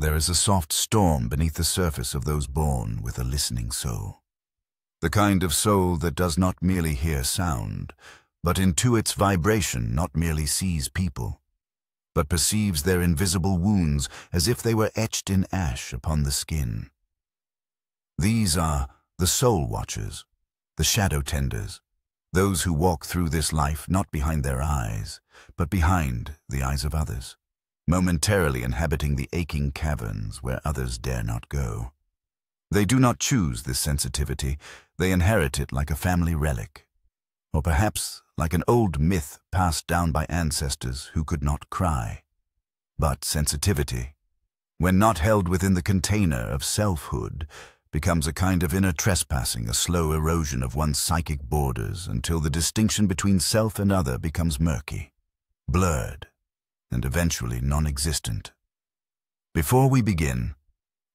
There is a soft storm beneath the surface of those born with a listening soul. The kind of soul that does not merely hear sound, but intuits vibration, not merely sees people, but perceives their invisible wounds as if they were etched in ash upon the skin. These are the soul watchers, the shadow tenders, those who walk through this life not behind their eyes, but behind the eyes of others, momentarily inhabiting the aching caverns where others dare not go. They do not choose this sensitivity, they inherit it like a family relic, or perhaps like an old myth passed down by ancestors who could not cry. But sensitivity, when not held within the container of selfhood, becomes a kind of inner trespassing, a slow erosion of one's psychic borders until the distinction between self and other becomes murky, blurred, and eventually non-existent. Before we begin,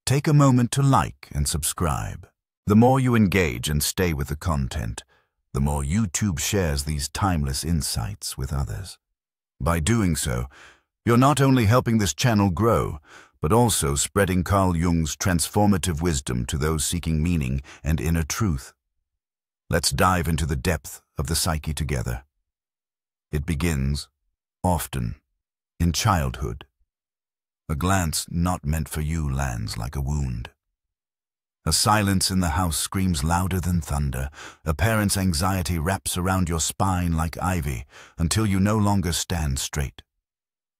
take a moment to like and subscribe. The more you engage and stay with the content, the more YouTube shares these timeless insights with others. By doing so, you're not only helping this channel grow, but also spreading Carl Jung's transformative wisdom to those seeking meaning and inner truth. Let's dive into the depth of the psyche together. It begins, often, in childhood. A glance not meant for you lands like a wound. A silence in the house screams louder than thunder. A parent's anxiety wraps around your spine like ivy until you no longer stand straight.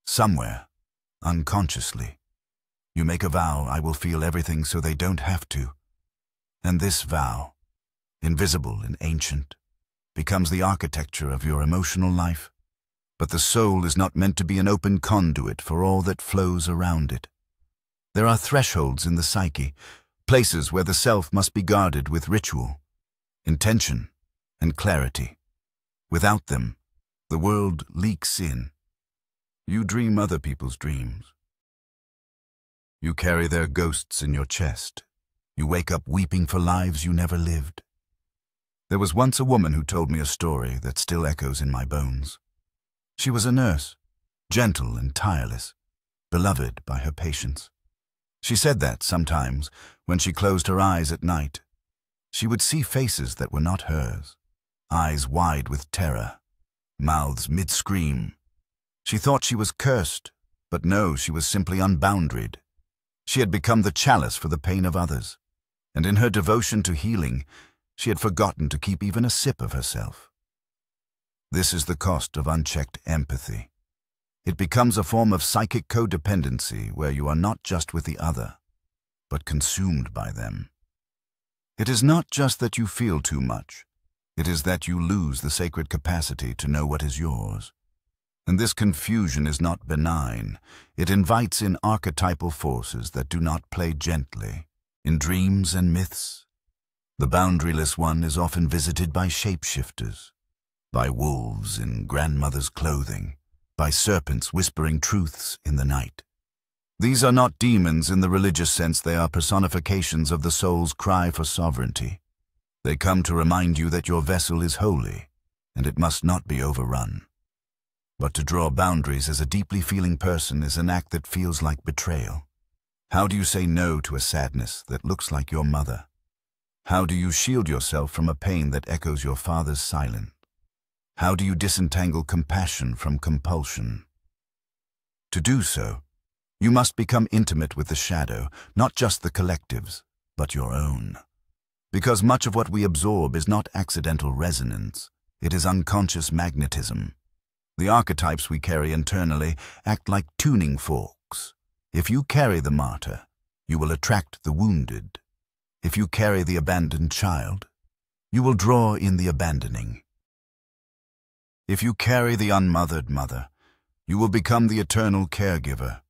Somewhere, unconsciously, you make a vow, I will feel everything so they don't have to. And this vow, invisible and ancient, becomes the architecture of your emotional life. But the soul is not meant to be an open conduit for all that flows around it. There are thresholds in the psyche, places where the self must be guarded with ritual, intention, and clarity. Without them, the world leaks in. You dream other people's dreams. You carry their ghosts in your chest. You wake up weeping for lives you never lived. There was once a woman who told me a story that still echoes in my bones. She was a nurse, gentle and tireless, beloved by her patients. She said that sometimes, when she closed her eyes at night, she would see faces that were not hers, eyes wide with terror, mouths mid-scream. She thought she was cursed, but no, she was simply unboundaried. She had become the chalice for the pain of others, and in her devotion to healing, she had forgotten to keep even a sip of herself. This is the cost of unchecked empathy. It becomes a form of psychic codependency where you are not just with the other, but consumed by them. It is not just that you feel too much, it is that you lose the sacred capacity to know what is yours. And this confusion is not benign. It invites in archetypal forces that do not play gently. In dreams and myths, the boundaryless one is often visited by shapeshifters, by wolves in grandmother's clothing, by serpents whispering truths in the night. These are not demons in the religious sense, they are personifications of the soul's cry for sovereignty. They come to remind you that your vessel is holy, and it must not be overrun. But to draw boundaries as a deeply feeling person is an act that feels like betrayal. How do you say no to a sadness that looks like your mother? How do you shield yourself from a pain that echoes your father's silence? How do you disentangle compassion from compulsion? To do so, you must become intimate with the shadow, not just the collective's, but your own. Because much of what we absorb is not accidental resonance, it is unconscious magnetism. The archetypes we carry internally act like tuning forks. If you carry the martyr, you will attract the wounded. If you carry the abandoned child, you will draw in the abandoning. If you carry the unmothered mother, you will become the eternal caregiver.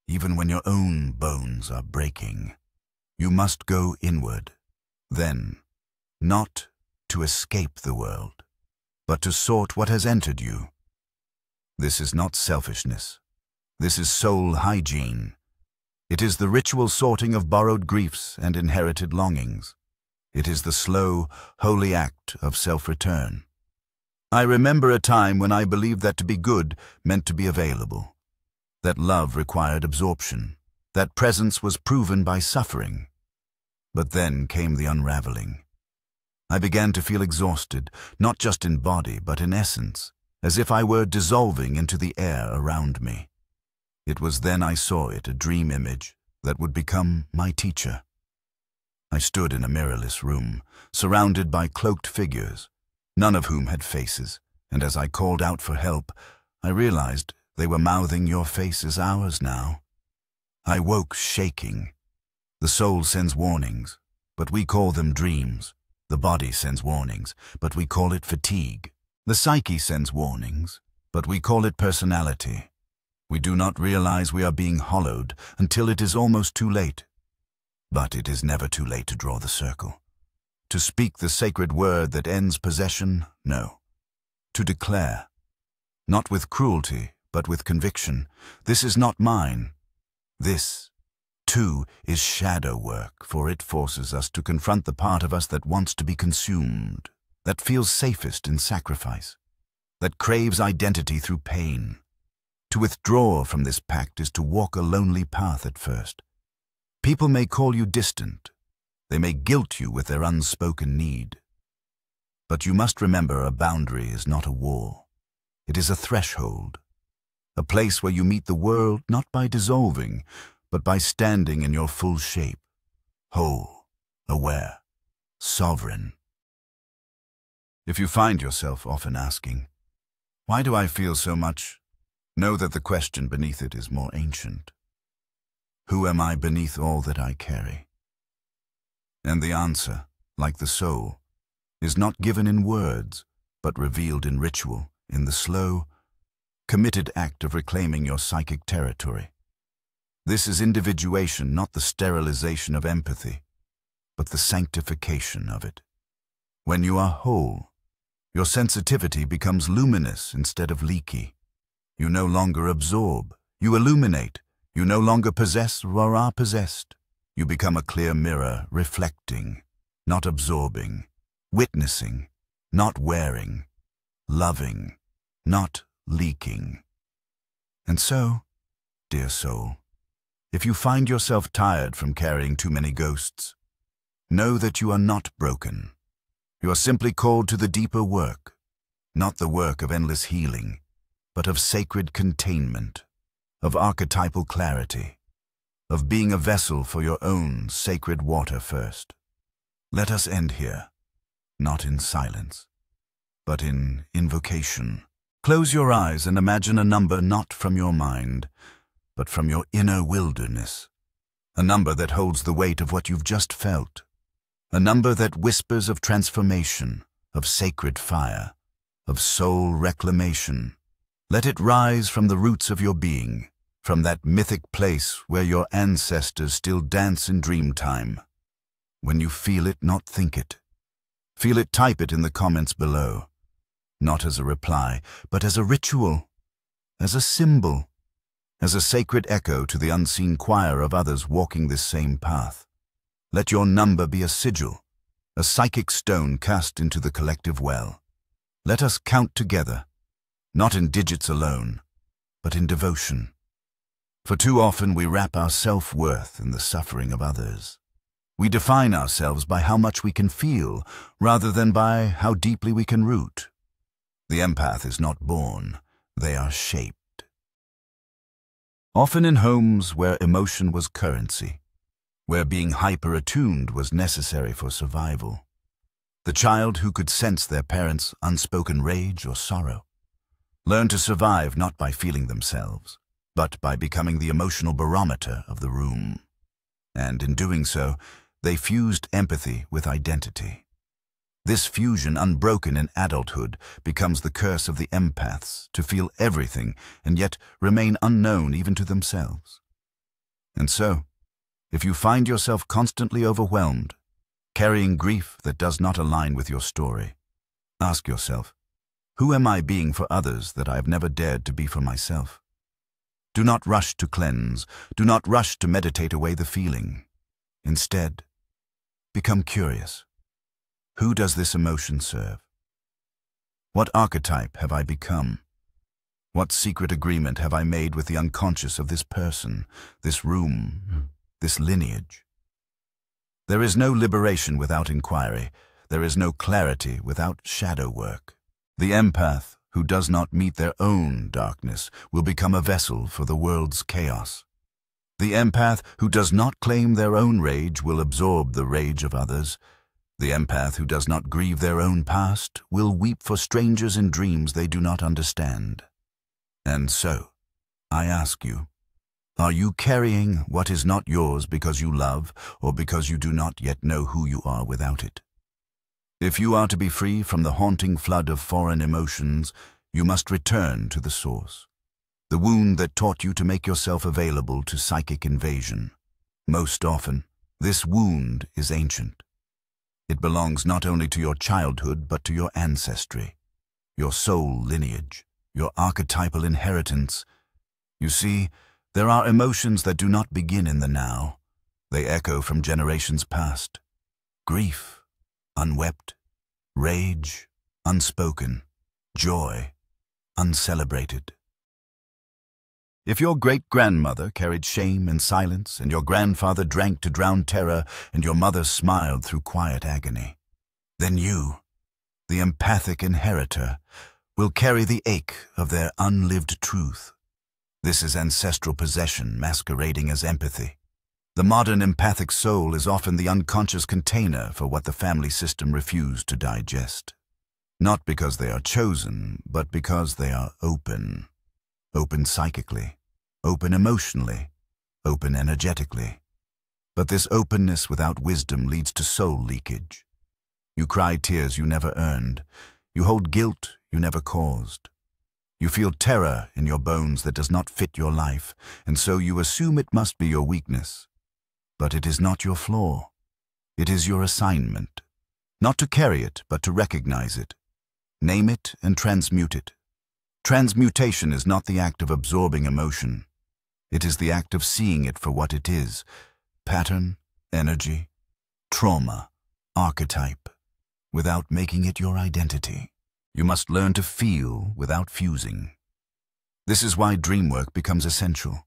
Even when your own bones are breaking, you must go inward. Then, not to escape the world, but to sort what has entered you. This is not selfishness. This is soul hygiene. It is the ritual sorting of borrowed griefs and inherited longings. It is the slow, holy act of self-return. I remember a time when I believed that to be good meant to be available, that love required absorption, That presence was proven by suffering. But then came the unraveling. I began to feel exhausted, not just in body, but in essence, as if I were dissolving into the air around me. It was then I saw it, a dream image that would become my teacher. I stood in a mirrorless room, surrounded by cloaked figures, none of whom had faces, and as I called out for help, I realized they were mouthing, "Your face is ours now." I woke shaking. The soul sends warnings, but we call them dreams. The body sends warnings, but we call it fatigue. The psyche sends warnings, but we call it personality. We do not realize we are being hollowed until it is almost too late. But it is never too late to draw the circle. To speak the sacred word that ends possession, no. To declare, not with cruelty, but with conviction, "This is not mine." This, too, is shadow work, for it forces us to confront the part of us that wants to be consumed, that feels safest in sacrifice, that craves identity through pain. To withdraw from this pact is to walk a lonely path at first. People may call you distant. They may guilt you with their unspoken need. But you must remember, a boundary is not a wall. It is a threshold, a place where you meet the world not by dissolving, but by standing in your full shape, whole, aware, sovereign. If you find yourself often asking, "Why do I feel so much?" know that the question beneath it is more ancient. Who am I beneath all that I carry? And the answer, like the soul, is not given in words, but revealed in ritual, in the slow, committed act of reclaiming your psychic territory. This is individuation, not the sterilization of empathy, but the sanctification of it. When you are whole, your sensitivity becomes luminous instead of leaky. You no longer absorb, you illuminate. You no longer possess or are possessed. You become a clear mirror, reflecting, not absorbing, witnessing, not wearing, loving, not leaking. And so, dear soul, if you find yourself tired from carrying too many ghosts, know that you are not broken. You are simply called to the deeper work, not the work of endless healing, but of sacred containment, of archetypal clarity, of being a vessel for your own sacred water first. Let us end here, not in silence, but in invocation. Close your eyes and imagine a number not from your mind, but from your inner wilderness. A number that holds the weight of what you've just felt. A number that whispers of transformation, of sacred fire, of soul reclamation. Let it rise from the roots of your being, from that mythic place where your ancestors still dance in dream time. When you feel it, not think it. Feel it, type it in the comments below. Not as a reply, but as a ritual, as a symbol, as a sacred echo to the unseen choir of others walking this same path. Let your number be a sigil, a psychic stone cast into the collective well. Let us count together, not in digits alone, but in devotion. For too often we wrap our self-worth in the suffering of others. We define ourselves by how much we can feel, rather than by how deeply we can root. The empath is not born, they are shaped. Often in homes where emotion was currency, where being hyper-attuned was necessary for survival, the child who could sense their parents' unspoken rage or sorrow learned to survive not by feeling themselves, but by becoming the emotional barometer of the room. And in doing so, they fused empathy with identity. This fusion, unbroken in adulthood, becomes the curse of the empaths, to feel everything and yet remain unknown even to themselves. And so, if you find yourself constantly overwhelmed, carrying grief that does not align with your story, ask yourself, who am I being for others that I have never dared to be for myself? Do not rush to cleanse. Do not rush to meditate away the feeling. Instead, become curious. Who does this emotion serve? What archetype have I become? What secret agreement have I made with the unconscious of this person, this room, this lineage? There is no liberation without inquiry. There is no clarity without shadow work. The empath who does not meet their own darkness will become a vessel for the world's chaos. The empath who does not claim their own rage will absorb the rage of others. The empath who does not grieve their own past will weep for strangers in dreams they do not understand. And so, I ask you, are you carrying what is not yours because you love or because you do not yet know who you are without it? If you are to be free from the haunting flood of foreign emotions, you must return to the source, the wound that taught you to make yourself available to psychic invasion. Most often, this wound is ancient. It belongs not only to your childhood but to your ancestry, your soul lineage, your archetypal inheritance. You see, there are emotions that do not begin in the now. They echo from generations past. Grief, unwept; rage, unspoken; joy, uncelebrated. If your great-grandmother carried shame and silence, and your grandfather drank to drown terror, and your mother smiled through quiet agony, then you, the empathic inheritor, will carry the ache of their unlived truth. This is ancestral possession masquerading as empathy. The modern empathic soul is often the unconscious container for what the family system refused to digest. Not because they are chosen, but because they are open. Open psychically, open emotionally, open energetically. But this openness without wisdom leads to soul leakage. You cry tears you never earned. You hold guilt you never caused. You feel terror in your bones that does not fit your life, and so you assume it must be your weakness. But it is not your flaw. It is your assignment. Not to carry it, but to recognize it. Name it and transmute it. Transmutation is not the act of absorbing emotion. It is the act of seeing it for what it is: pattern, energy, trauma, archetype, without making it your identity. You must learn to feel without fusing. This is why dream work becomes essential.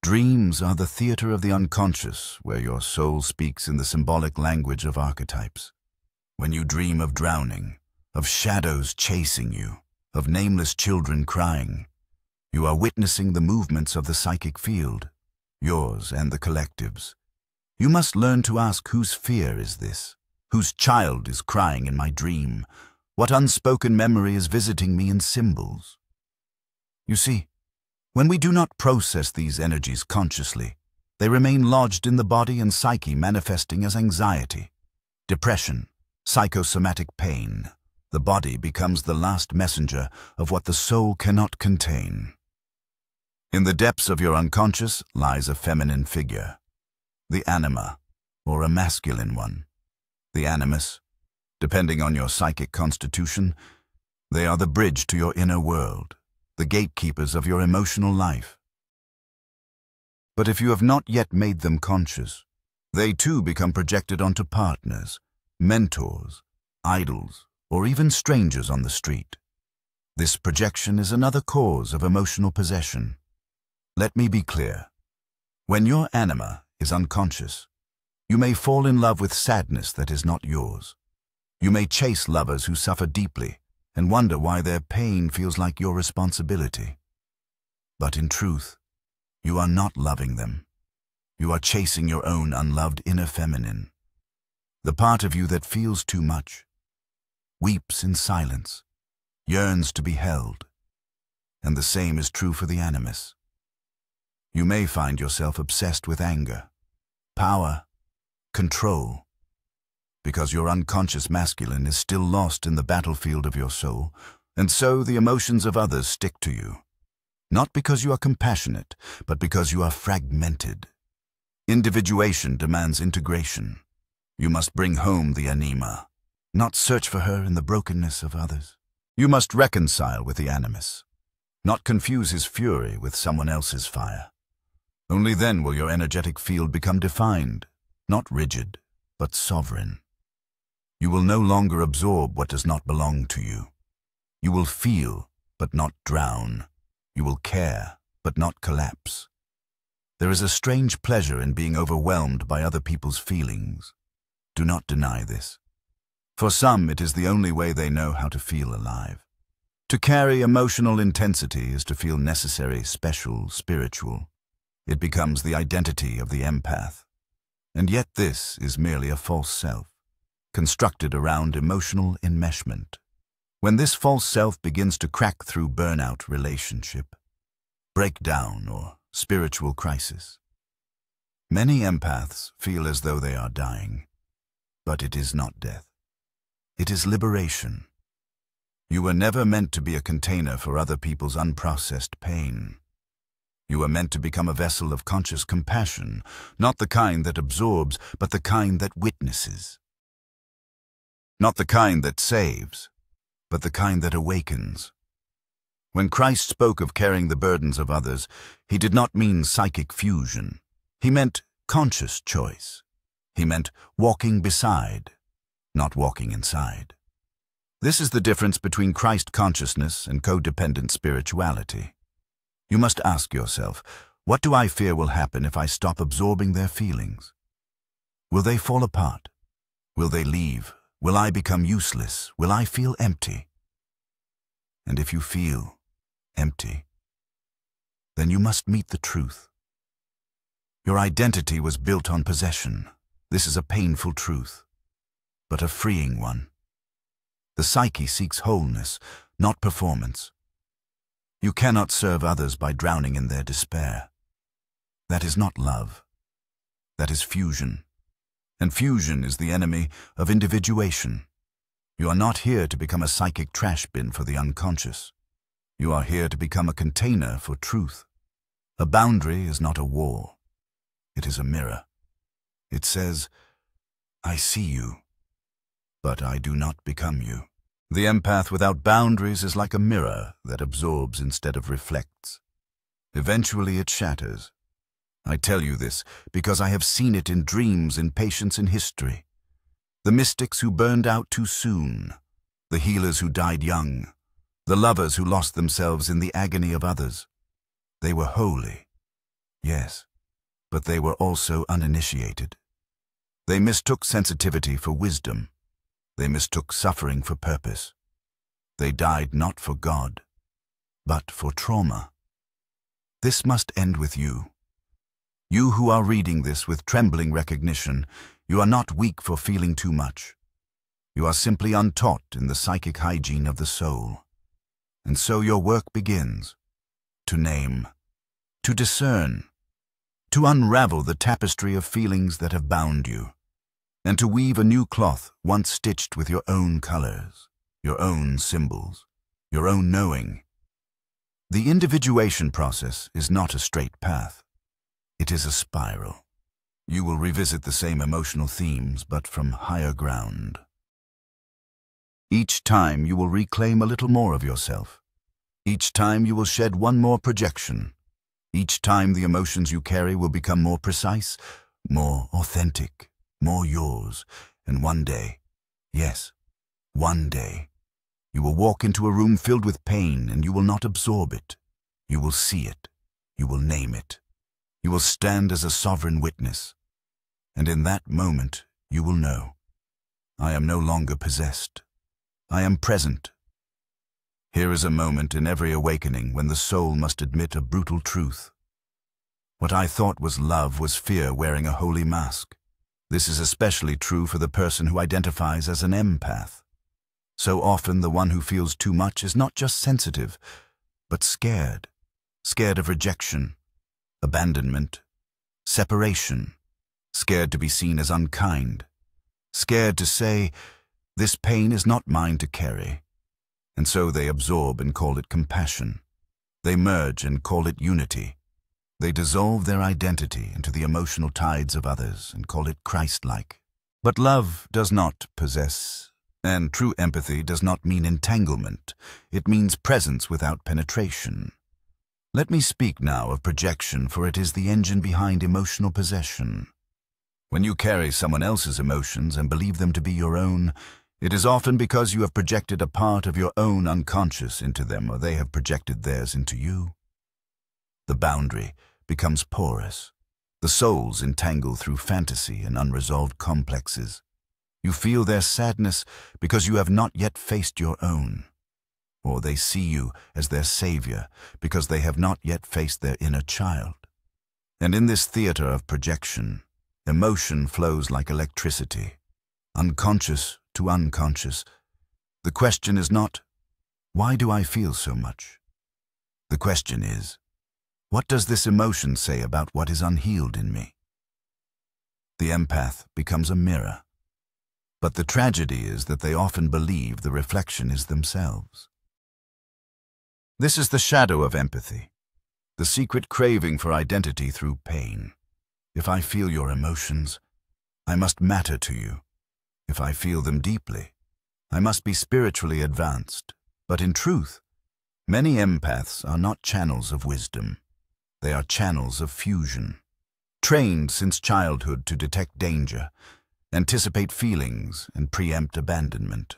Dreams are the theater of the unconscious, where your soul speaks in the symbolic language of archetypes. When you dream of drowning, of shadows chasing you, of nameless children crying, you are witnessing the movements of the psychic field, yours and the collective's. You must learn to ask, whose fear is this? Whose child is crying in my dream? What unspoken memory is visiting me in symbols? You see, when we do not process these energies consciously, they remain lodged in the body and psyche, manifesting as anxiety, depression, psychosomatic pain. The body becomes the last messenger of what the soul cannot contain. In the depths of your unconscious lies a feminine figure, the anima, or a masculine one, the animus. Depending on your psychic constitution, they are the bridge to your inner world, the gatekeepers of your emotional life. But if you have not yet made them conscious, they too become projected onto partners, mentors, idols, or even strangers on the street. This projection is another cause of emotional possession. Let me be clear. When your anima is unconscious, you may fall in love with sadness that is not yours. You may chase lovers who suffer deeply and wonder why their pain feels like your responsibility. But in truth, you are not loving them. You are chasing your own unloved inner feminine, the part of you that feels too much, weeps in silence, yearns to be held. And the same is true for the animus. You may find yourself obsessed with anger, power, control, because your unconscious masculine is still lost in the battlefield of your soul, and so the emotions of others stick to you. Not because you are compassionate, but because you are fragmented. Individuation demands integration. You must bring home the anima, not search for her in the brokenness of others. You must reconcile with the animus, not confuse his fury with someone else's fire. Only then will your energetic field become defined, not rigid, but sovereign. You will no longer absorb what does not belong to you. You will feel, but not drown. You will care, but not collapse. There is a strange pleasure in being overwhelmed by other people's feelings. Do not deny this. For some, it is the only way they know how to feel alive. To carry emotional intensity is to feel necessary, special, spiritual. It becomes the identity of the empath. And yet this is merely a false self, constructed around emotional enmeshment. When this false self begins to crack through burnout, relationship, breakdown, or spiritual crisis, many empaths feel as though they are dying. But it is not death. It is liberation. You were never meant to be a container for other people's unprocessed pain. You were meant to become a vessel of conscious compassion, not the kind that absorbs, but the kind that witnesses. Not the kind that saves, but the kind that awakens. When Christ spoke of carrying the burdens of others, he did not mean psychic fusion. He meant conscious choice. He meant walking beside, not walking inside. This is the difference between Christ consciousness and codependent spirituality. You must ask yourself, what do I fear will happen if I stop absorbing their feelings? Will they fall apart? Will they leave? Will I become useless? Will I feel empty? And if you feel empty, then you must meet the truth. Your identity was built on possession. This is a painful truth, but a freeing one. The psyche seeks wholeness, not performance. You cannot serve others by drowning in their despair. That is not love. That is fusion. And fusion is the enemy of individuation. You are not here to become a psychic trash bin for the unconscious. You are here to become a container for truth. A boundary is not a wall. It is a mirror. It says, I see you, but I do not become you. The empath without boundaries is like a mirror that absorbs instead of reflects. Eventually it shatters. I tell you this because I have seen it in dreams in patients in history. The mystics who burned out too soon, the healers who died young, the lovers who lost themselves in the agony of others. They were holy, yes, but they were also uninitiated. They mistook sensitivity for wisdom. They mistook suffering for purpose. They died not for God, but for trauma. This must end with you. You who are reading this with trembling recognition, you are not weak for feeling too much. You are simply untaught in the psychic hygiene of the soul. And so your work begins, to name, to discern, to unravel the tapestry of feelings that have bound you, and to weave a new cloth once stitched with your own colors, your own symbols, your own knowing. The individuation process is not a straight path. It is a spiral. You will revisit the same emotional themes, but from higher ground. Each time you will reclaim a little more of yourself. Each time you will shed one more projection. Each time the emotions you carry will become more precise, more authentic, more yours. And one day, yes, one day, you will walk into a room filled with pain and you will not absorb it. You will see it. You will name it. You will stand as a sovereign witness. And in that moment, you will know, I am no longer possessed. I am present. Here is a moment in every awakening when the soul must admit a brutal truth. What I thought was love was fear wearing a holy mask. This is especially true for the person who identifies as an empath. So often the one who feels too much is not just sensitive, but scared. Scared of rejection, abandonment, separation. Scared to be seen as unkind. Scared to say, this pain is not mine to carry. And so they absorb and call it compassion. They merge and call it unity. They dissolve their identity into the emotional tides of others and call it Christ-like. But love does not possess, and true empathy does not mean entanglement. It means presence without penetration. Let me speak now of projection, for it is the engine behind emotional possession. When you carry someone else's emotions and believe them to be your own, it is often because you have projected a part of your own unconscious into them, or they have projected theirs into you. The boundary becomes porous. The souls entangle through fantasy and unresolved complexes. You feel their sadness because you have not yet faced your own. Or they see you as their savior because they have not yet faced their inner child. And in this theater of projection, emotion flows like electricity, unconscious to unconscious. The question is not, why do I feel so much? The question is, what does this emotion say about what is unhealed in me? The empath becomes a mirror. But the tragedy is that they often believe the reflection is themselves. This is the shadow of empathy, the secret craving for identity through pain. If I feel your emotions, I must matter to you. If I feel them deeply, I must be spiritually advanced. But in truth, many empaths are not channels of wisdom. They are channels of fusion, trained since childhood to detect danger, anticipate feelings, and preempt abandonment.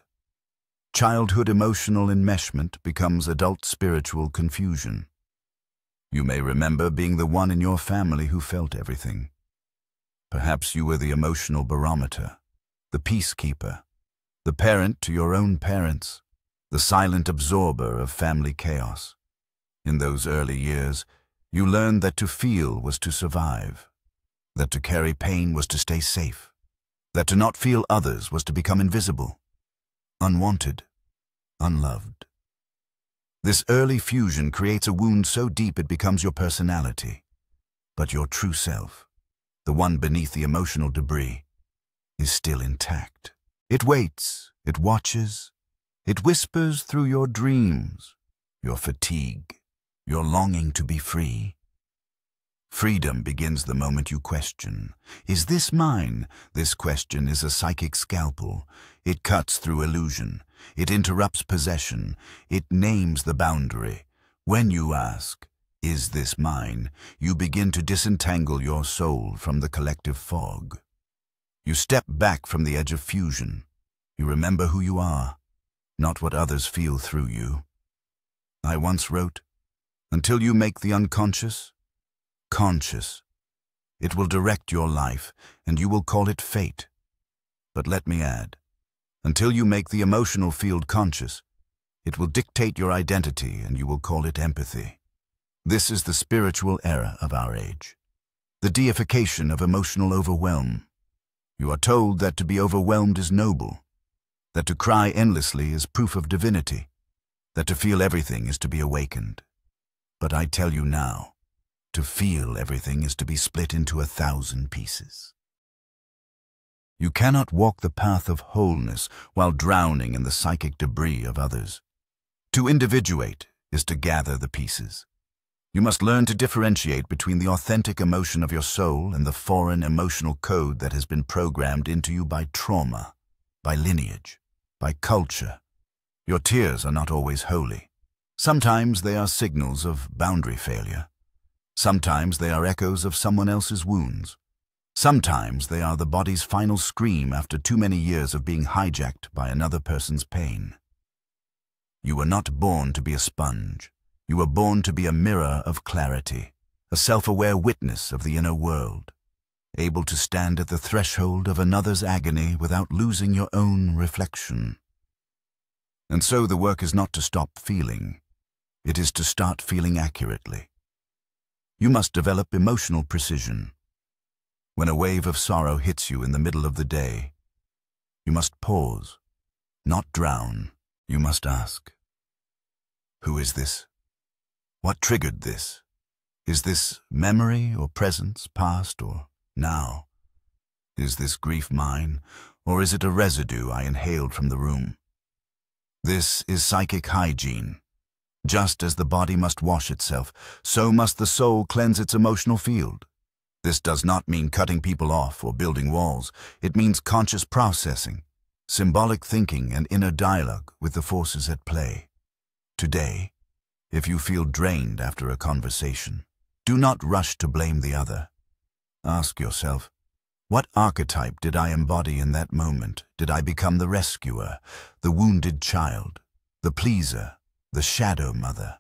Childhood emotional enmeshment becomes adult spiritual confusion. You may remember being the one in your family who felt everything. Perhaps you were the emotional barometer, the peacekeeper, the parent to your own parents, the silent absorber of family chaos. In those early years, you learned that to feel was to survive, that to carry pain was to stay safe, that to not feel others was to become invisible, unwanted, unloved. This early fusion creates a wound so deep it becomes your personality. But your true self, the one beneath the emotional debris, is still intact. It waits, it watches, it whispers through your dreams, your fatigue, your longing to be free. Freedom begins the moment you question, is this mine? This question is a psychic scalpel. It cuts through illusion. It interrupts possession. It names the boundary. When you ask, is this mine? You begin to disentangle your soul from the collective fog. You step back from the edge of fusion. You remember who you are, not what others feel through you. I once wrote, until you make the unconscious conscious, it will direct your life, and you will call it fate. But let me add, until you make the emotional field conscious, it will dictate your identity, and you will call it empathy. This is the spiritual era of our age, the deification of emotional overwhelm. You are told that to be overwhelmed is noble, that to cry endlessly is proof of divinity, that to feel everything is to be awakened. But I tell you now, to feel everything is to be split into 1,000 pieces. You cannot walk the path of wholeness while drowning in the psychic debris of others. To individuate is to gather the pieces. You must learn to differentiate between the authentic emotion of your soul and the foreign emotional code that has been programmed into you by trauma, by lineage, by culture. Your tears are not always holy. Sometimes they are signals of boundary failure. Sometimes they are echoes of someone else's wounds. Sometimes they are the body's final scream after too many years of being hijacked by another person's pain. You were not born to be a sponge. You were born to be a mirror of clarity, a self-aware witness of the inner world, able to stand at the threshold of another's agony without losing your own reflection. And so the work is not to stop feeling. It is to start feeling accurately. You must develop emotional precision. When a wave of sorrow hits you in the middle of the day, you must pause, not drown. You must ask, who is this? What triggered this? Is this memory or presence, past or now? Is this grief mine, or is it a residue I inhaled from the room? This is psychic hygiene. Just as the body must wash itself, so must the soul cleanse its emotional field. This does not mean cutting people off or building walls. It means conscious processing, symbolic thinking, and inner dialogue with the forces at play. Today, if you feel drained after a conversation, do not rush to blame the other. Ask yourself, what archetype did I embody in that moment? Did I become the rescuer, the wounded child, the pleaser, the shadow mother?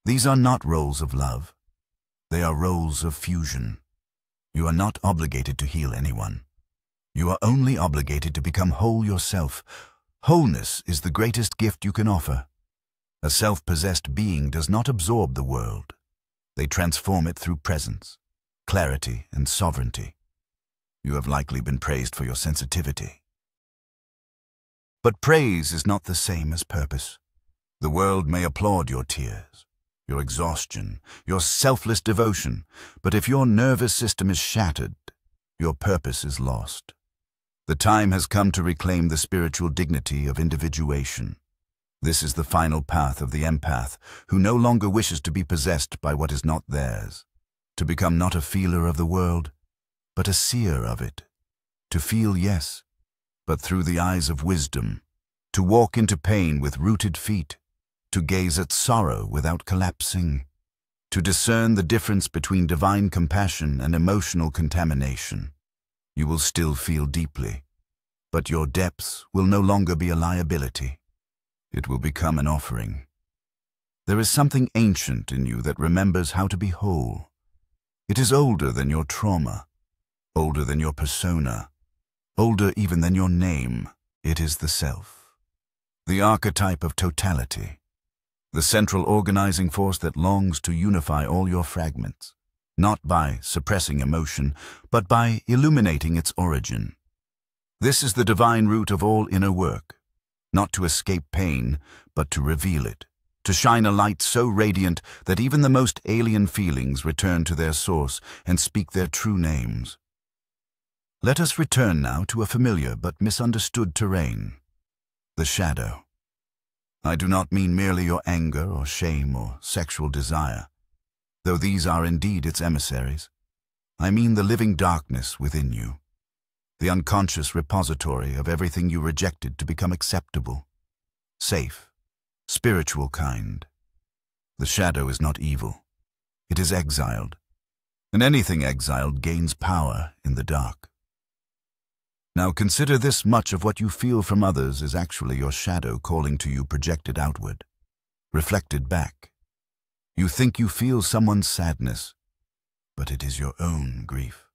These are not roles of love. They are roles of fusion. You are not obligated to heal anyone. You are only obligated to become whole yourself. Wholeness is the greatest gift you can offer. A self-possessed being does not absorb the world. They transform it through presence, clarity, and sovereignty. You have likely been praised for your sensitivity. But praise is not the same as purpose. The world may applaud your tears, your exhaustion, your selfless devotion, but if your nervous system is shattered, your purpose is lost. The time has come to reclaim the spiritual dignity of individuation. This is the final path of the empath, who no longer wishes to be possessed by what is not theirs, to become not a feeler of the world, but a seer of it, to feel, yes, but through the eyes of wisdom, to walk into pain with rooted feet, to gaze at sorrow without collapsing, to discern the difference between divine compassion and emotional contamination. You will still feel deeply, but your depths will no longer be a liability. It will become an offering. There is something ancient in you that remembers how to be whole. It is older than your trauma, older than your persona, older even than your name. It is the self, the archetype of totality, the central organizing force that longs to unify all your fragments, not by suppressing emotion, but by illuminating its origin. This is the divine root of all inner work, not to escape pain, but to reveal it, to shine a light so radiant that even the most alien feelings return to their source and speak their true names. Let us return now to a familiar but misunderstood terrain, the shadow. I do not mean merely your anger or shame or sexual desire, though these are indeed its emissaries. I mean the living darkness within you, the unconscious repository of everything you rejected to become acceptable, safe, spiritual kind. The shadow is not evil. It is exiled, and anything exiled gains power in the dark. Now consider this: much of what you feel from others is actually your shadow calling to you, projected outward, reflected back. You think you feel someone's sadness, but it is your own grief,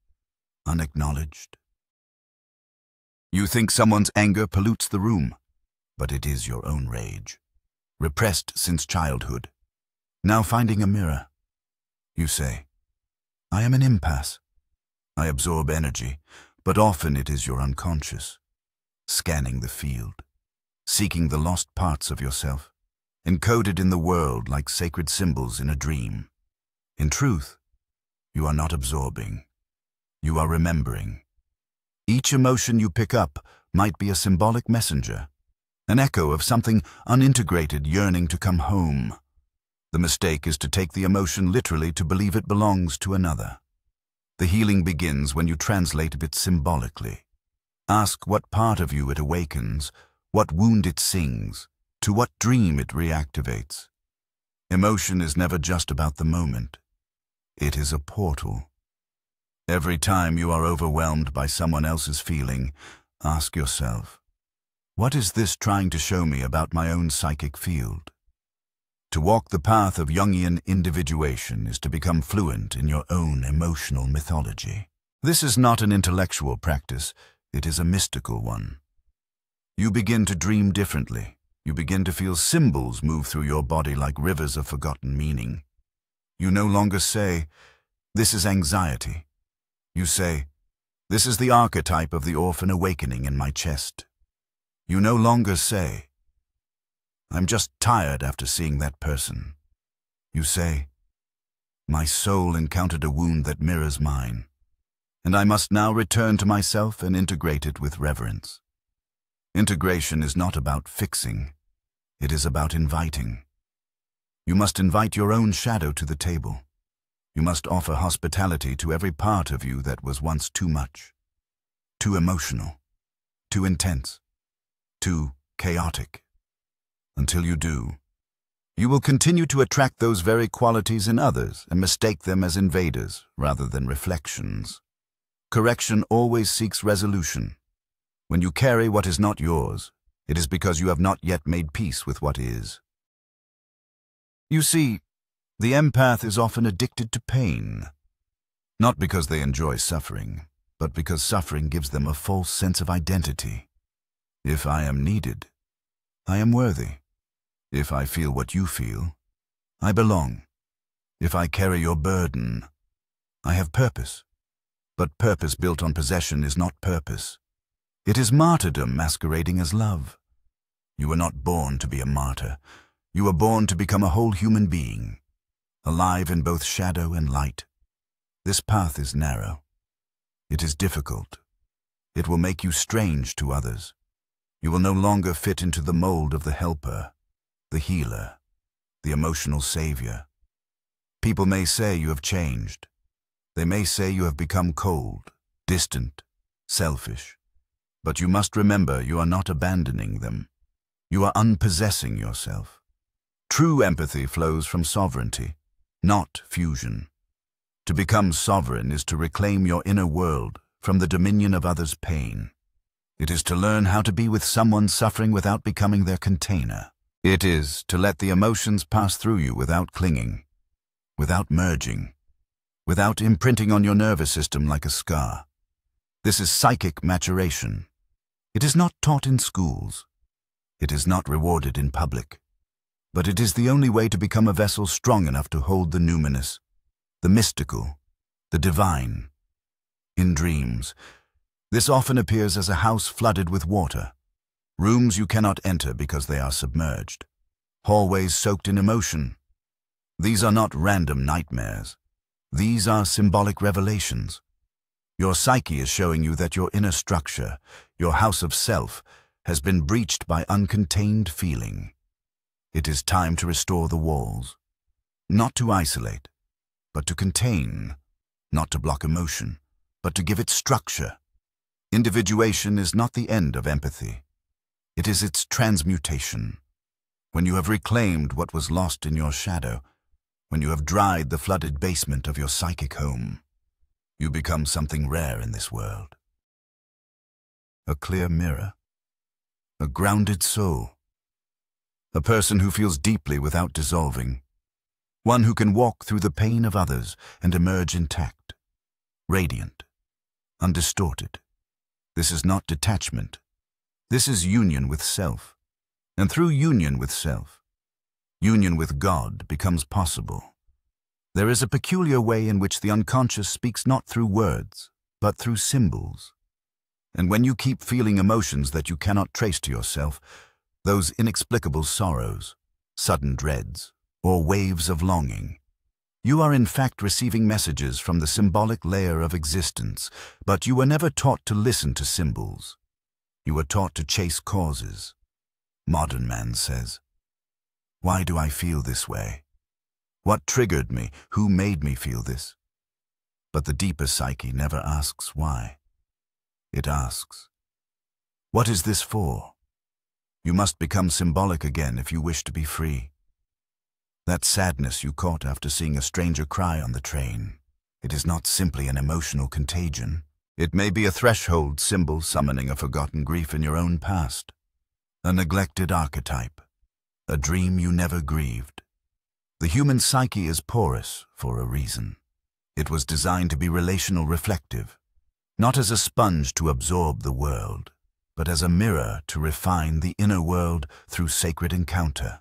unacknowledged. You think someone's anger pollutes the room, but it is your own rage, repressed since childhood. Now finding a mirror, you say, I am an empath. I absorb energy, but often it is your unconscious, scanning the field, seeking the lost parts of yourself, encoded in the world like sacred symbols in a dream. In truth, you are not absorbing, you are remembering. Each emotion you pick up might be a symbolic messenger, an echo of something unintegrated yearning to come home. The mistake is to take the emotion literally, to believe it belongs to another. The healing begins when you translate it symbolically. Ask what part of you it awakens, what wound it sings, to what dream it reactivates. Emotion is never just about the moment. It is a portal. Every time you are overwhelmed by someone else's feeling, ask yourself, what is this trying to show me about my own psychic field? To walk the path of Jungian individuation is to become fluent in your own emotional mythology. This is not an intellectual practice, it is a mystical one. You begin to dream differently. You begin to feel symbols move through your body like rivers of forgotten meaning. You no longer say, this is anxiety. You say, this is the archetype of the orphan awakening in my chest. You no longer say, I'm just tired after seeing that person. You say, my soul encountered a wound that mirrors mine, and I must now return to myself and integrate it with reverence. Integration is not about fixing, it is about inviting. You must invite your own shadow to the table. You must offer hospitality to every part of you that was once too much, too emotional, too intense, too chaotic. Until you do, you will continue to attract those very qualities in others and mistake them as invaders rather than reflections. Correction always seeks resolution. When you carry what is not yours, it is because you have not yet made peace with what is. You see, The empath is often addicted to pain, not because they enjoy suffering, but because suffering gives them a false sense of identity. If I am needed, I am worthy. If I feel what you feel, I belong. If I carry your burden, I have purpose. But purpose built on possession is not purpose. It is martyrdom masquerading as love. You were not born to be a martyr. You were born to become a whole human being, alive in both shadow and light. This path is narrow. It is difficult. It will make you strange to others. You will no longer fit into the mold of the helper, the healer, the emotional savior. People may say you have changed. They may say you have become cold, distant, selfish. But you must remember you are not abandoning them. You are unpossessing yourself. True empathy flows from sovereignty, not fusion. To become sovereign is to reclaim your inner world from the dominion of others' pain. It is to learn how to be with someone suffering without becoming their container. It is to let the emotions pass through you without clinging, without merging, without imprinting on your nervous system like a scar. This is psychic maturation. It is not taught in schools. It is not rewarded in public. But it is the only way to become a vessel strong enough to hold the numinous, the mystical, the divine. In dreams, this often appears as a house flooded with water, rooms you cannot enter because they are submerged, hallways soaked in emotion. These are not random nightmares. These are symbolic revelations. Your psyche is showing you that your inner structure, your house of self, has been breached by uncontained feeling. It is time to restore the walls, not to isolate, but to contain, not to block emotion, but to give it structure. Individuation is not the end of empathy. It is its transmutation. When you have reclaimed what was lost in your shadow, when you have dried the flooded basement of your psychic home, you become something rare in this world. A clear mirror, a grounded soul, a person who feels deeply without dissolving, one who can walk through the pain of others and emerge intact, radiant, undistorted. This is not detachment. This is union with self. And through union with self, union with God becomes possible. There is a peculiar way in which the unconscious speaks not through words, but through symbols. And when you keep feeling emotions that you cannot trace to yourself, those inexplicable sorrows, sudden dreads, or waves of longing, you are in fact receiving messages from the symbolic layer of existence, but you were never taught to listen to symbols. You were taught to chase causes. Modern man says, "Why do I feel this way? What triggered me? Who made me feel this?" But the deeper psyche never asks why. It asks, "What is this for?" You must become symbolic again if you wish to be free. That sadness you caught after seeing a stranger cry on the train, it is not simply an emotional contagion. It may be a threshold symbol summoning a forgotten grief in your own past, a neglected archetype, a dream you never grieved. The human psyche is porous for a reason. It was designed to be relational reflective, not as a sponge to absorb the world, but as a mirror to refine the inner world through sacred encounter.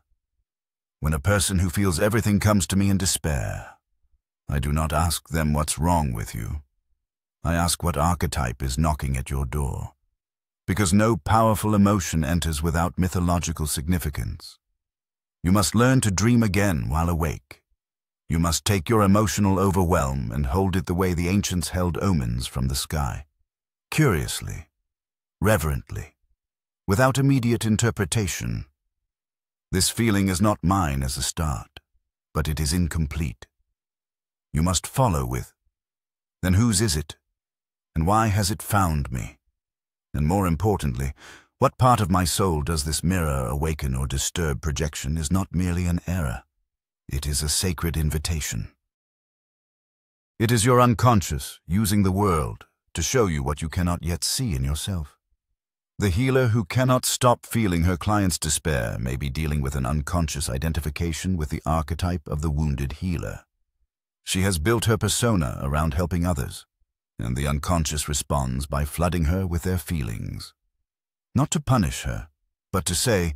When a person who feels everything comes to me in despair, I do not ask them what's wrong with you. I ask what archetype is knocking at your door, because no powerful emotion enters without mythological significance. You must learn to dream again while awake. You must take your emotional overwhelm and hold it the way the ancients held omens from the sky, curiously, reverently, without immediate interpretation. This feeling is not mine as a start, but it is incomplete. You must follow with, then whose is it? And why has it found me? And more importantly, what part of my soul does this mirror awaken or disturb? Projection is not merely an error. It is a sacred invitation. It is your unconscious using the world to show you what you cannot yet see in yourself. The healer who cannot stop feeling her client's despair may be dealing with an unconscious identification with the archetype of the wounded healer. She has built her persona around helping others, and the unconscious responds by flooding her with their feelings. Not to punish her, but to say,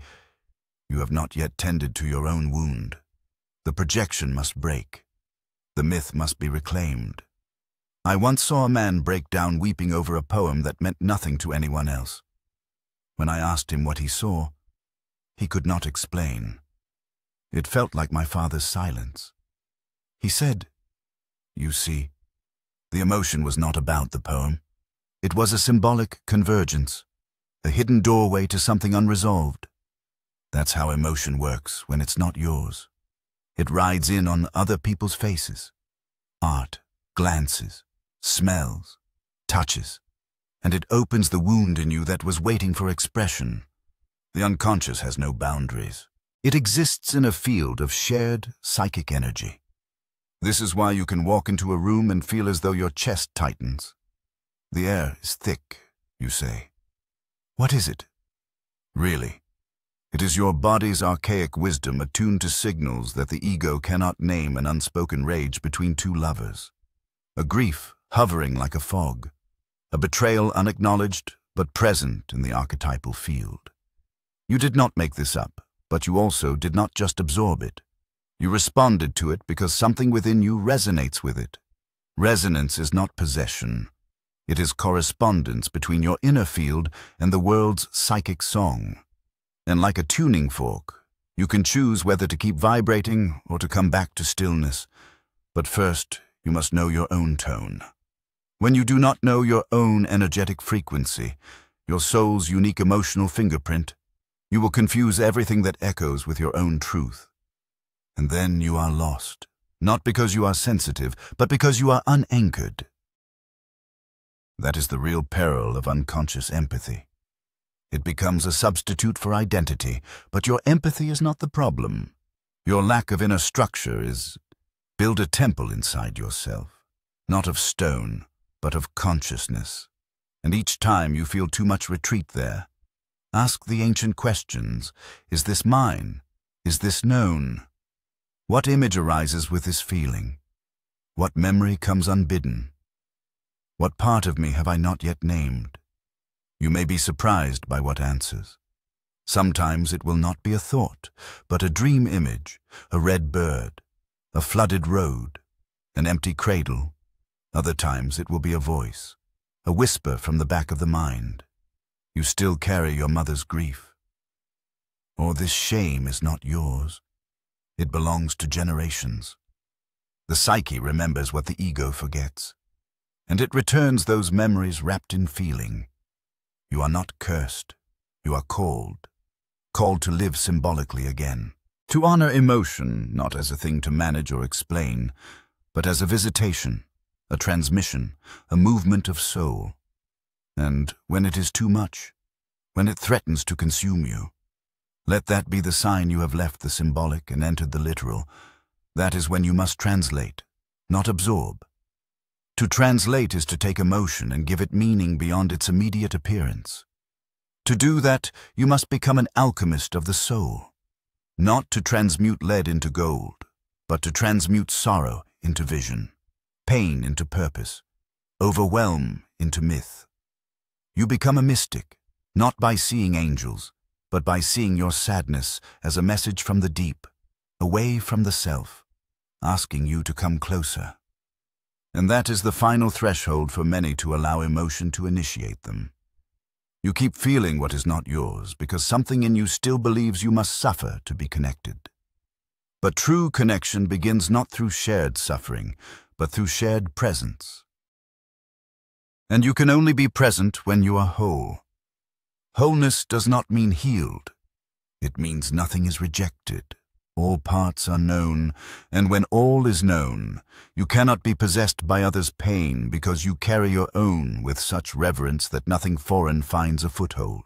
"You have not yet tended to your own wound. The projection must break. The myth must be reclaimed." I once saw a man break down weeping over a poem that meant nothing to anyone else. When I asked him what he saw, he could not explain. It felt like my father's silence. He said, "You see, the emotion was not about the poem. It was a symbolic convergence, a hidden doorway to something unresolved. That's how emotion works when it's not yours. It rides in on other people's faces. Art, glances, smells, touches, and it opens the wound in you that was waiting for expression. The unconscious has no boundaries. It exists in a field of shared psychic energy. This is why you can walk into a room and feel as though your chest tightens. The air is thick, you say. What is it? Really, it is your body's archaic wisdom attuned to signals that the ego cannot name, an unspoken rage between two lovers, a grief hovering like a fog, a betrayal unacknowledged but present in the archetypal field. You did not make this up, but you also did not just absorb it. You responded to it because something within you resonates with it. Resonance is not possession. It is correspondence between your inner field and the world's psychic song. And like a tuning fork, you can choose whether to keep vibrating or to come back to stillness. But first, you must know your own tone. When you do not know your own energetic frequency, your soul's unique emotional fingerprint, you will confuse everything that echoes with your own truth. And then you are lost, not because you are sensitive, but because you are unanchored. That is the real peril of unconscious empathy. It becomes a substitute for identity, but your empathy is not the problem. Your lack of inner structure is build a temple inside yourself, not of stone, but of consciousness. And each time you feel too much retreat there, ask the ancient questions. Is this mine? Is this known? What image arises with this feeling? What memory comes unbidden? What part of me have I not yet named? You may be surprised by what answers. Sometimes it will not be a thought, but a dream image, a red bird, a flooded road, an empty cradle. Other times it will be a voice, a whisper from the back of the mind. You still carry your mother's grief. Or this shame is not yours. It belongs to generations. The psyche remembers what the ego forgets, and it returns those memories wrapped in feeling. You are not cursed. You are called to live symbolically again, to honor emotion not as a thing to manage or explain, but as a visitation, a transmission, a movement of soul. And when it is too much, when it threatens to consume you, let that be the sign you have left the symbolic and entered the literal. That is when you must translate, not absorb. To translate is to take emotion and give it meaning beyond its immediate appearance. To do that, you must become an alchemist of the soul, not to transmute lead into gold, but to transmute sorrow into vision, pain into purpose, overwhelm into myth. You become a mystic, not by seeing angels, but by seeing your sadness as a message from the deep, away from the self, asking you to come closer. And that is the final threshold for many to allow emotion to initiate them. You keep feeling what is not yours because something in you still believes you must suffer to be connected. But true connection begins not through shared suffering, but through shared presence. And you can only be present when you are whole. Wholeness does not mean healed. It means nothing is rejected. All parts are known, and when all is known, you cannot be possessed by others' pain because you carry your own with such reverence that nothing foreign finds a foothold.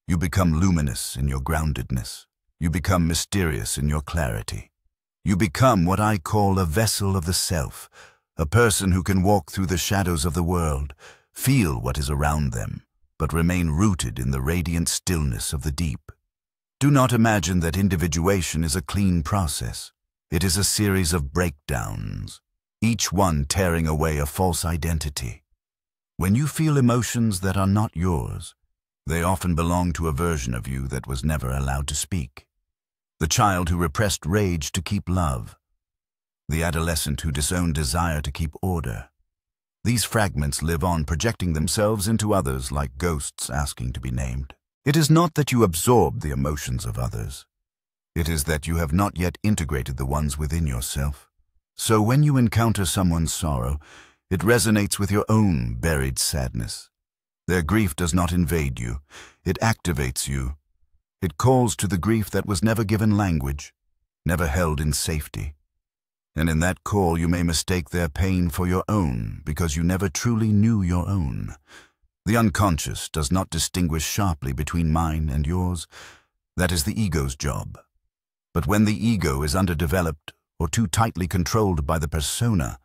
You become luminous in your groundedness. You become mysterious in your clarity. You become what I call a vessel of the self, a person who can walk through the shadows of the world, feel what is around them, but remain rooted in the radiant stillness of the deep. Do not imagine that individuation is a clean process. It is a series of breakdowns, each one tearing away a false identity. When you feel emotions that are not yours, they often belong to a version of you that was never allowed to speak. The child who repressed rage to keep love. The adolescent who disowned desire to keep order. These fragments live on, projecting themselves into others like ghosts asking to be named. It is not that you absorb the emotions of others. It is that you have not yet integrated the ones within yourself. So when you encounter someone's sorrow, it resonates with your own buried sadness. Their grief does not invade you. It activates you. It calls to the grief that was never given language, never held in safety. And in that call you may mistake their pain for your own because you never truly knew your own. The unconscious does not distinguish sharply between mine and yours. That is the ego's job. But when the ego is underdeveloped or too tightly controlled by the persona,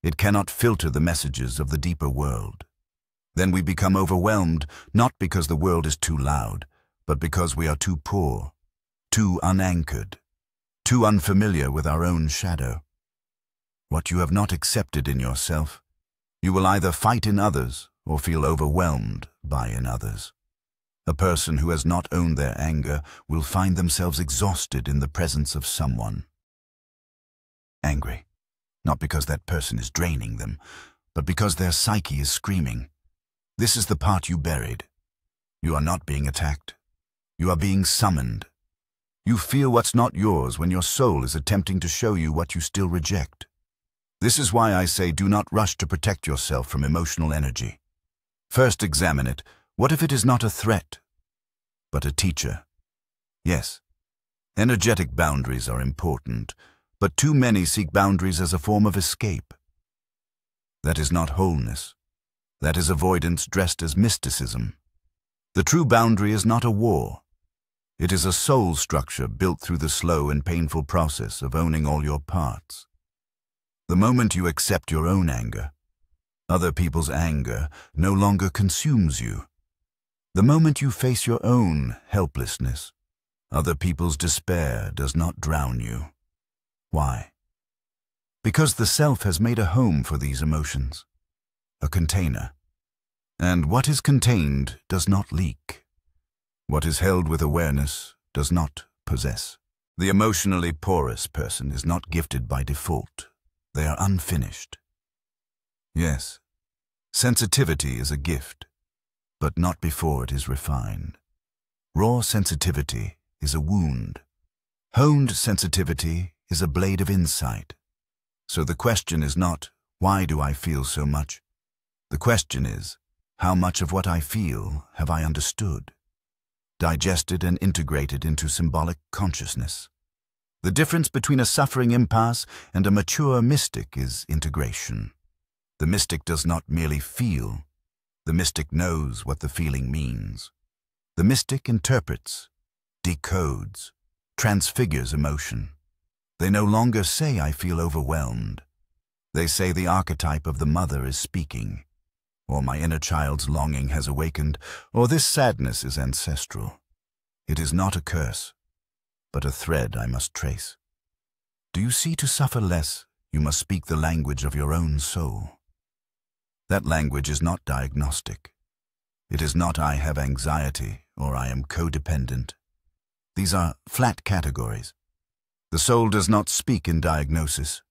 it cannot filter the messages of the deeper world. Then we become overwhelmed, not because the world is too loud, but because we are too poor, too unanchored, too unfamiliar with our own shadow. What you have not accepted in yourself, you will either fight in others or feel overwhelmed by in others. A person who has not owned their anger will find themselves exhausted in the presence of someone. Angry, not because that person is draining them, but because their psyche is screaming. This is the part you buried. You are not being attacked. You are being summoned. You feel what's not yours when your soul is attempting to show you what you still reject. This is why I say do not rush to protect yourself from emotional energy. First examine it. What if it is not a threat, but a teacher? Yes, energetic boundaries are important, but too many seek boundaries as a form of escape. That is not wholeness. That is avoidance dressed as mysticism. The true boundary is not a war. It is a soul structure built through the slow and painful process of owning all your parts. The moment you accept your own anger, other people's anger no longer consumes you. The moment you face your own helplessness, other people's despair does not drown you. Why? Because the self has made a home for these emotions, a container. And what is contained does not leak. What is held with awareness does not possess. The emotionally porous person is not gifted by default. They are unfinished. Yes, sensitivity is a gift, but not before it is refined. Raw sensitivity is a wound. Honed sensitivity is a blade of insight. So the question is not, why do I feel so much? The question is, how much of what I feel have I understood, digested and integrated into symbolic consciousness? The difference between a suffering empath and a mature mystic is integration. The mystic does not merely feel. The mystic knows what the feeling means. The mystic interprets, decodes, transfigures emotion. They no longer say, I feel overwhelmed. They say the archetype of the mother is speaking, or my inner child's longing has awakened, or this sadness is ancestral. It is not a curse, but a thread I must trace. Do you see, to suffer less, you must speak the language of your own soul. That language is not diagnostic. It is not I have anxiety or I am codependent. These are flat categories. The soul does not speak in diagnosis.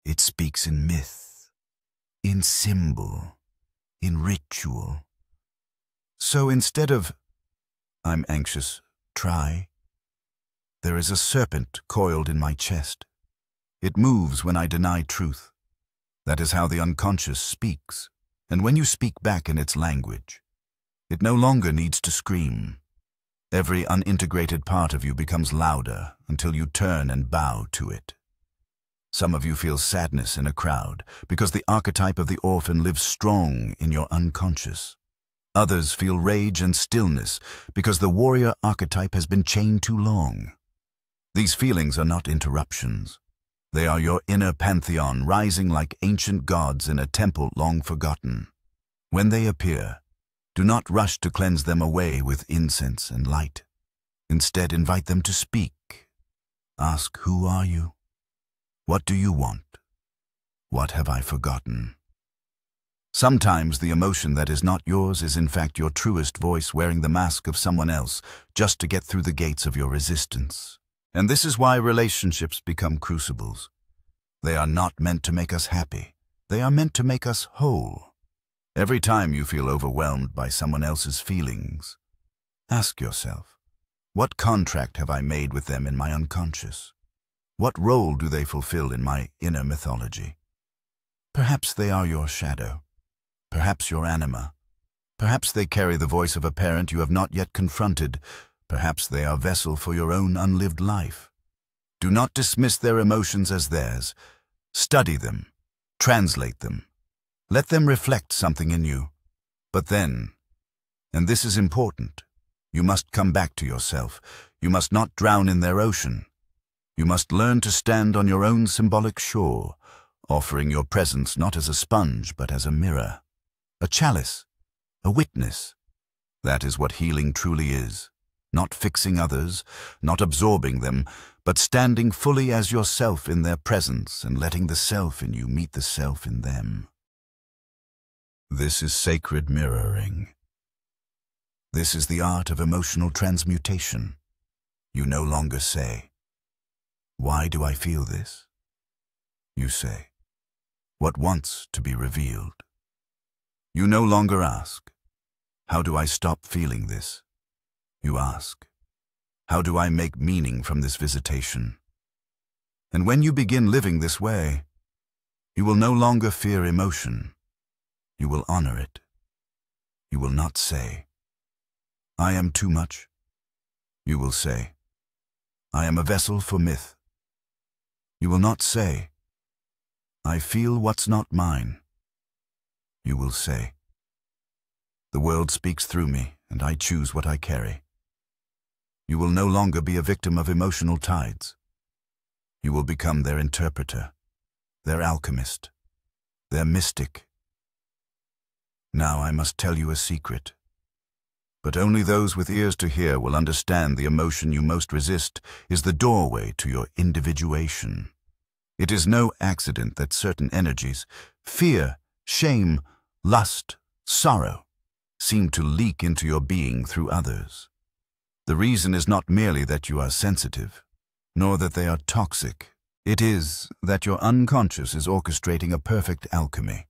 It speaks in myth, in symbol, in ritual. So instead of, I'm anxious, try, there is a serpent coiled in my chest. It moves when I deny truth. That is how the unconscious speaks, and when you speak back in its language, it no longer needs to scream. Every unintegrated part of you becomes louder until you turn and bow to it. Some of you feel sadness in a crowd because the archetype of the orphan lives strong in your unconscious. Others feel rage and stillness because the warrior archetype has been chained too long. These feelings are not interruptions. They are your inner pantheon rising like ancient gods in a temple long forgotten. When they appear, Do not rush to cleanse them away with incense and light. Instead, invite them to speak. Ask, who are you? What do you want? What have I forgotten? Sometimes the emotion that is not yours is in fact your truest voice wearing the mask of someone else just to get through the gates of your resistance. And this is why relationships become crucibles. They are not meant to make us happy. They are meant to make us whole. Every time you feel overwhelmed by someone else's feelings, ask yourself, what contract have I made with them in my unconscious? What role do they fulfill in my inner mythology? Perhaps they are your shadow. Perhaps your anima. Perhaps they carry the voice of a parent you have not yet confronted. Perhaps they are a vessel for your own unlived life. Do not dismiss their emotions as theirs. Study them. Translate them. Let them reflect something in you. But then, and this is important, you must come back to yourself. You must not drown in their ocean. You must learn to stand on your own symbolic shore, offering your presence not as a sponge but as a mirror, a chalice, a witness. That is what healing truly is. Not fixing others, not absorbing them, but standing fully as yourself in their presence and letting the self in you meet the self in them. This is sacred mirroring. This is the art of emotional transmutation. You no longer say, "Why do I feel this?" You say, "What wants to be revealed?" You no longer ask, "How do I stop feeling this?" You ask, "How do I make meaning from this visitation?" And when you begin living this way, you will no longer fear emotion. You will honor it. You will not say, "I am too much." You will say, "I am a vessel for myth." You will not say, "I feel what's not mine." You will say, "The world speaks through me, and I choose what I carry." You will no longer be a victim of emotional tides. You will become their interpreter, their alchemist, their mystic. Now I must tell you a secret. But only those with ears to hear will understand the emotion you most resist is the doorway to your individuation. It is no accident that certain energies, fear, shame, lust, sorrow, seem to leak into your being through others. The reason is not merely that you are sensitive, nor that they are toxic. It is that your unconscious is orchestrating a perfect alchemy.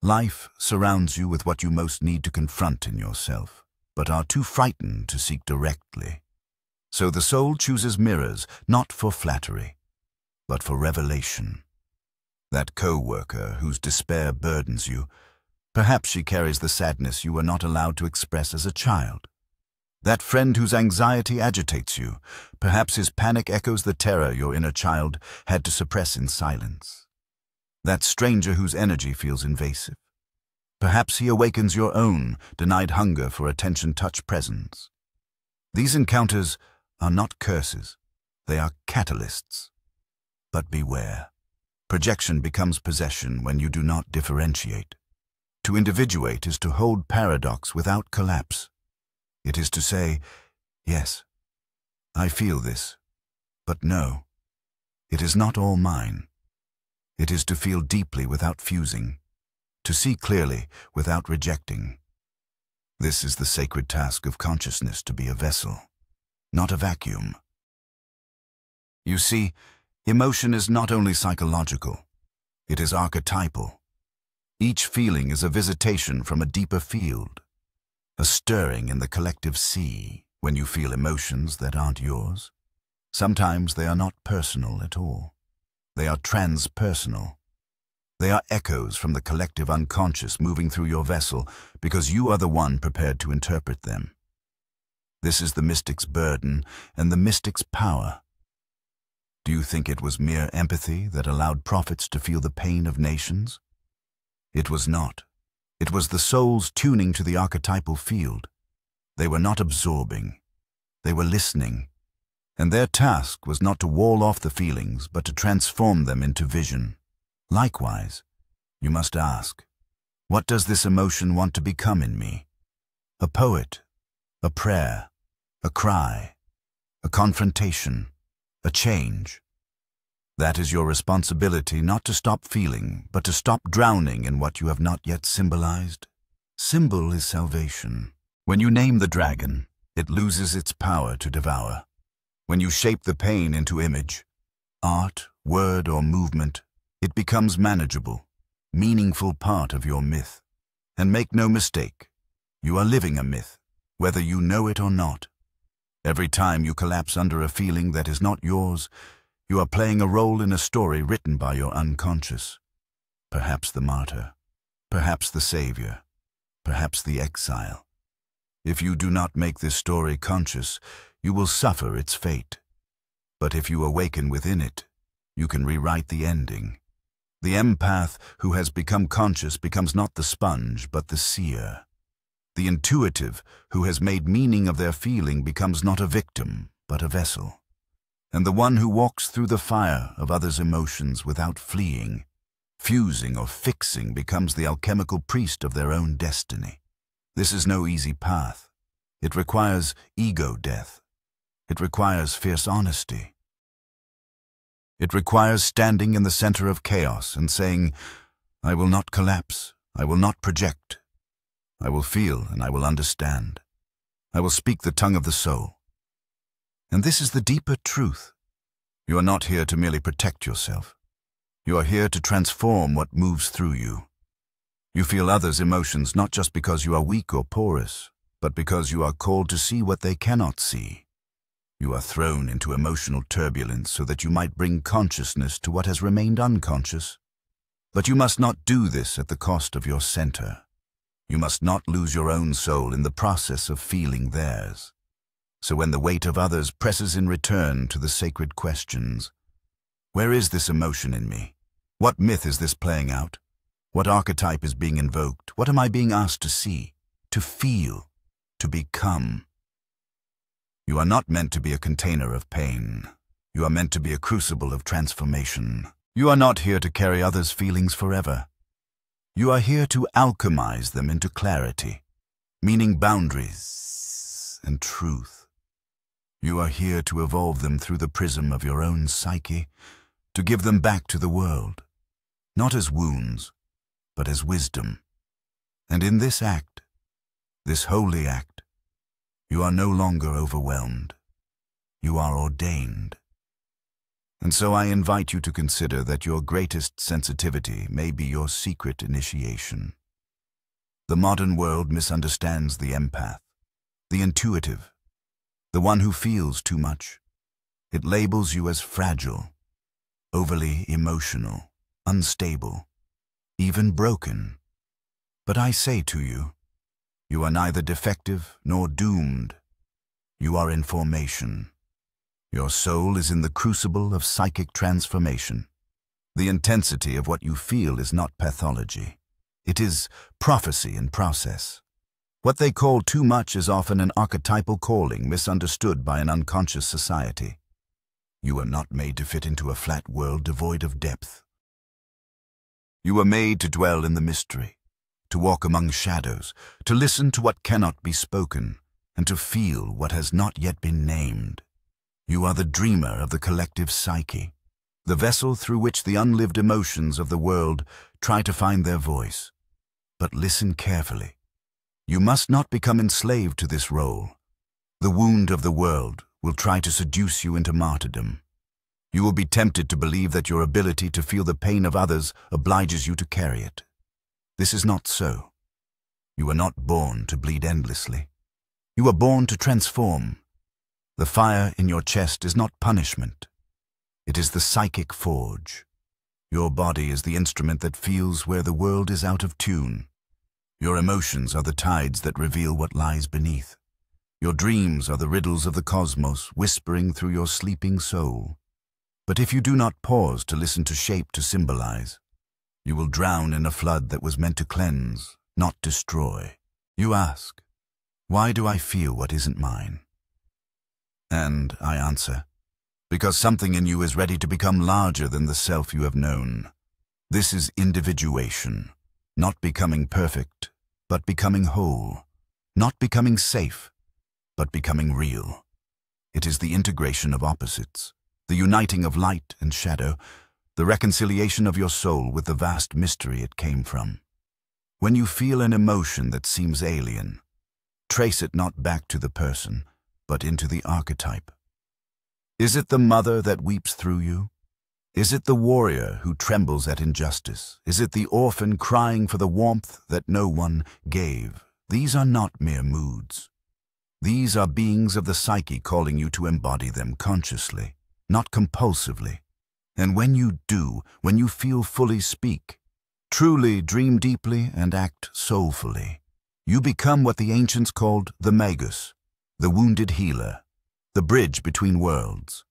Life surrounds you with what you most need to confront in yourself, but are too frightened to seek directly. So the soul chooses mirrors, not for flattery, but for revelation. That co-worker whose despair burdens you, perhaps she carries the sadness you were not allowed to express as a child. That friend whose anxiety agitates you, perhaps his panic echoes the terror your inner child had to suppress in silence. That stranger whose energy feels invasive. Perhaps he awakens your own, denied hunger for attention-touch presence. These encounters are not curses, they are catalysts. But beware. Projection becomes possession when you do not differentiate. To individuate is to hold paradox without collapse. It is to say, yes, I feel this, but no, it is not all mine. It is to feel deeply without fusing, to see clearly without rejecting. This is the sacred task of consciousness, to be a vessel, not a vacuum. You see, emotion is not only psychological, it is archetypal. Each feeling is a visitation from a deeper field, a stirring in the collective sea when you feel emotions that aren't yours. Sometimes they are not personal at all. They are transpersonal. They are echoes from the collective unconscious moving through your vessel because you are the one prepared to interpret them. This is the mystic's burden and the mystic's power. Do you think it was mere empathy that allowed prophets to feel the pain of nations? It was not. It was the soul's tuning to the archetypal field. They were not absorbing. They were listening. And their task was not to wall off the feelings, but to transform them into vision. Likewise, you must ask, what does this emotion want to become in me? a poet, a prayer, a cry, a confrontation, a change. That is your responsibility, not to stop feeling, but to stop drowning in what you have not yet symbolized. Symbol is salvation. When you name the dragon, it loses its power to devour. When you shape the pain into image, art, word, or movement, it becomes manageable, meaningful part of your myth. And make no mistake, you are living a myth, whether you know it or not. Every time you collapse under a feeling that is not yours, you are playing a role in a story written by your unconscious. Perhaps the martyr, perhaps the savior, perhaps the exile. If you do not make this story conscious, you will suffer its fate. But if you awaken within it, you can rewrite the ending. The empath who has become conscious becomes not the sponge, but the seer. The intuitive who has made meaning of their feeling becomes not a victim, but a vessel. And the one who walks through the fire of others' emotions without fleeing, fusing or fixing, becomes the alchemical priest of their own destiny. This is no easy path. It requires ego death. It requires fierce honesty. It requires standing in the center of chaos and saying, I will not collapse, I will not project. I will feel and I will understand. I will speak the tongue of the soul. And this is the deeper truth. You are not here to merely protect yourself. You are here to transform what moves through you. You feel others' emotions not just because you are weak or porous, but because you are called to see what they cannot see. You are thrown into emotional turbulence so that you might bring consciousness to what has remained unconscious. But you must not do this at the cost of your center. You must not lose your own soul in the process of feeling theirs. So when the weight of others presses in return to the sacred questions, where is this emotion in me? What myth is this playing out? What archetype is being invoked? What am I being asked to see, to feel, to become? You are not meant to be a container of pain. You are meant to be a crucible of transformation. You are not here to carry others' feelings forever. You are here to alchemize them into clarity, meaning boundaries and truth. You are here to evolve them through the prism of your own psyche, to give them back to the world, not as wounds, but as wisdom. And in this act, this holy act, you are no longer overwhelmed. You are ordained. And so I invite you to consider that your greatest sensitivity may be your secret initiation. The modern world misunderstands the empath, the intuitive, the one who feels too much. It labels you as fragile, overly emotional, unstable, even broken. But I say to you, you are neither defective nor doomed. You are in formation. Your soul is in the crucible of psychic transformation. The intensity of what you feel is not pathology. It is prophecy in process. What they call too much is often an archetypal calling misunderstood by an unconscious society. You are not made to fit into a flat world devoid of depth. You were made to dwell in the mystery, to walk among shadows, to listen to what cannot be spoken, and to feel what has not yet been named. You are the dreamer of the collective psyche, the vessel through which the unlived emotions of the world try to find their voice. But listen carefully. You must not become enslaved to this role. The wound of the world will try to seduce you into martyrdom. You will be tempted to believe that your ability to feel the pain of others obliges you to carry it. This is not so. You are not born to bleed endlessly. You are born to transform. The fire in your chest is not punishment. It is the psychic forge. Your body is the instrument that feels where the world is out of tune. Your emotions are the tides that reveal what lies beneath. Your dreams are the riddles of the cosmos whispering through your sleeping soul. But if you do not pause to listen to shape to symbolize, you will drown in a flood that was meant to cleanse, not destroy. You ask, why do I feel what isn't mine? And I answer, because something in you is ready to become larger than the self you have known. This is individuation, not becoming perfect, but becoming whole, Not becoming safe, but becoming real. It is the integration of opposites, the uniting of light and shadow, the reconciliation of your soul with the vast mystery it came from. When you feel an emotion that seems alien, trace it not back to the person, but into the archetype. Is it the mother that weeps through you? Is it the warrior who trembles at injustice? Is it the orphan crying for the warmth that no one gave? These are not mere moods. These are beings of the psyche calling you to embody them consciously, not compulsively. And when you do, when you feel fully speak, truly dream deeply and act soulfully, you become what the ancients called the magus, the wounded healer, the bridge between worlds.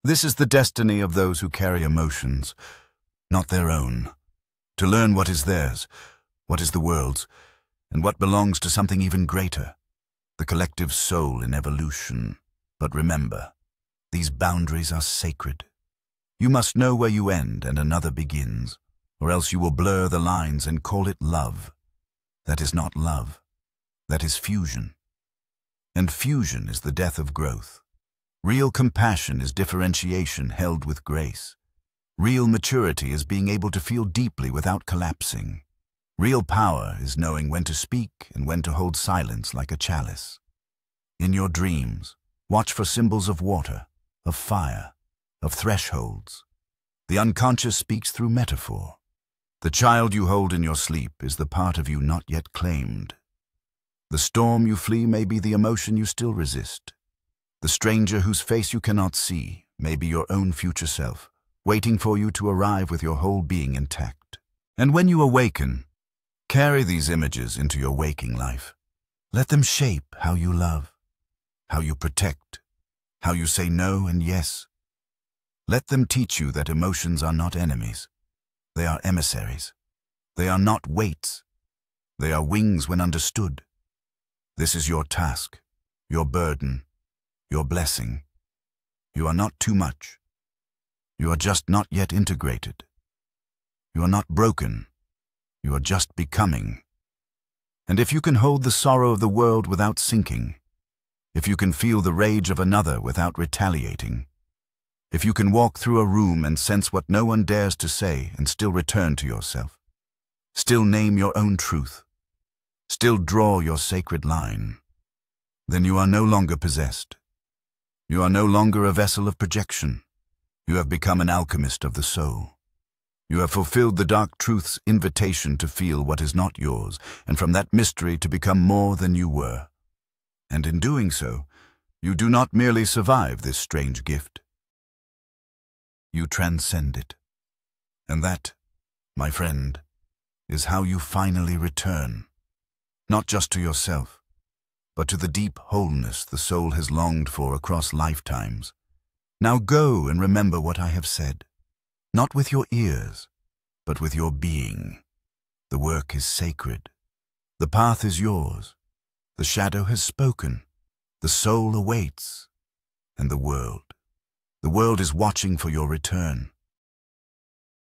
This is the destiny of those who carry emotions, not their own, to learn what is theirs, what is the world's, and what belongs to something even greater, the collective soul in evolution. But remember, these boundaries are sacred. You must know where you end and another begins, or else you will blur the lines and call it love. That is not love. That is fusion. And fusion is the death of growth. Real compassion is differentiation held with grace. Real maturity is being able to feel deeply without collapsing. Real power is knowing when to speak and when to hold silence like a chalice. In your dreams, watch for symbols of water, of fire, of thresholds. The unconscious speaks through metaphor. The child you hold in your sleep is the part of you not yet claimed. The storm you flee may be the emotion you still resist. The stranger whose face you cannot see may be your own future self, waiting for you to arrive with your whole being intact. And when you awaken, carry these images into your waking life. Let them shape how you love, how you protect, how you say no and yes. Let them teach you that emotions are not enemies. They are emissaries. They are not weights. They are wings when understood. This is your task, your burden, your blessing. You are not too much. You are just not yet integrated. You are not broken. You are just becoming. And if you can hold the sorrow of the world without sinking, if you can feel the rage of another without retaliating, if you can walk through a room and sense what no one dares to say and still return to yourself, still name your own truth, still draw your sacred line, then you are no longer possessed. You are no longer a vessel of projection. You have become an alchemist of the soul. You have fulfilled the dark truth's invitation to feel what is not yours, and from that mystery to become more than you were. And in doing so, you do not merely survive this strange gift. You transcend it. And that, my friend, is how you finally return, not just to yourself, but to the deep wholeness the soul has longed for across lifetimes. Now go and remember what I have said, not with your ears, but with your being. The work is sacred. The path is yours. The shadow has spoken. The soul awaits. And the world is watching for your return.